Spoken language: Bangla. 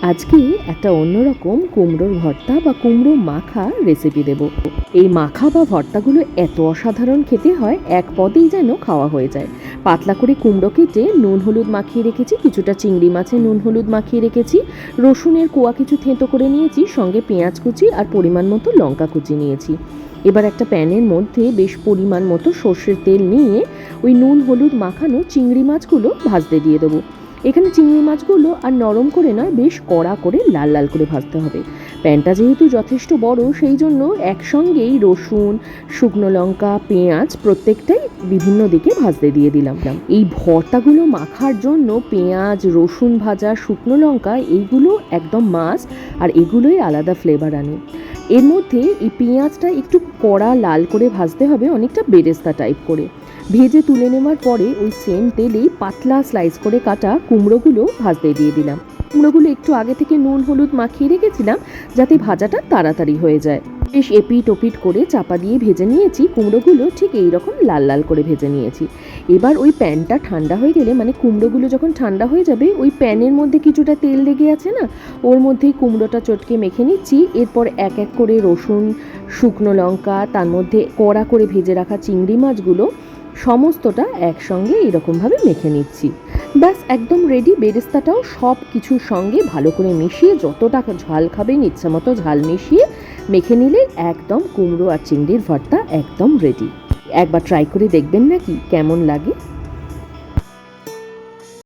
আজকে একটা অন্যরকম কুমড়োর ভর্তা বা কুমড়ো মাখা রেসিপি দেব। এই মাখা বা ভর্তাগুলো এত অসাধারণ খেতে হয়, এক পদেই যেন খাওয়া হয়ে যায়। পাতলা করে কুমড়ো কেটে নুন হলুদ মাখিয়ে রেখেছি, কিছুটা চিংড়ি মাছে নুন হলুদ মাখিয়ে রেখেছি, রসুনের কোয়া কিছু থেঁতো করে নিয়েছি, সঙ্গে পেঁয়াজ কুচি আর পরিমাণ মতো লঙ্কা কুচি নিয়েছি। এবার একটা প্যানের মধ্যে বেশ পরিমাণ মতো সর্ষের তেল নিয়ে ওই নুন হলুদ মাখানো চিংড়ি মাছগুলো ভাজতে দিয়ে দেবো। এখানে চিংড়ি মাছগুলো আর নরম করে নয়, বেশ কড়া করে লাল লাল করে ভাজতে হবে। প্যানটা যেহেতু যথেষ্ট বড়, সেই জন্য একসঙ্গেই রসুন, শুকনো লঙ্কা, পেঁয়াজ প্রত্যেকটাই বিভিন্ন দিকে ভাজতে দিয়ে দিলাম। এই ভর্তাগুলো মাখার জন্য পেঁয়াজ, রসুন ভাজা, শুকনো লঙ্কা এইগুলো একদম মাস্ট, আর এগুলোই আলাদা ফ্লেভার আনে। এর মধ্যে এই পেঁয়াজটা একটু কড়া লাল করে ভাজতে হবে, অনেকটা বেরেস্তা টাইপ করে। ভেজে তুলে নেওয়ার পরে ওই সেম তেলেই পাতলা স্লাইস করে কাটা কুমড়োগুলো ভাজতে দিয়ে দিলাম। কুমড়োগুলো একটু আগে থেকে নুন হলুদ মাখিয়ে রেখেছিলাম, যাতে ভাজাটা তাড়াতাড়ি হয়ে যায়। বেশ এপিট ওপিট করে চাপা দিয়ে ভেজে নিয়েছি কুমড়োগুলো, ঠিক এইরকম লাল লাল করে ভেজে নিয়েছি। এবার ওই প্যানটা ঠান্ডা হয়ে গেলে, মানে কুমড়োগুলো যখন ঠান্ডা হয়ে যাবে, ওই প্যানের মধ্যে কিছুটা তেল লেগে আছে না, ওর মধ্যেই কুমড়োটা চটকে মেখে নিচ্ছি। এরপর এক এক করে রসুন, শুকনো লঙ্কা, তার মধ্যে কড়া করে ভেজে রাখা চিংড়ি মাছগুলো সমস্তটা একসঙ্গে এরকমভাবে মেখে নিচ্ছি। ব্যাস একদম রেডি। বেরেস্তাটাও সব কিছুর সঙ্গে ভালো করে মিশিয়ে, যতটা ঝাল খাবেন ইচ্ছা মতো ঝাল মিশিয়ে মেখে নিলে একদম কুমড়ো আর চিংড়ির ভর্তা একদম রেডি। একবার ট্রাই করে দেখবেন নাকি কেমন লাগে।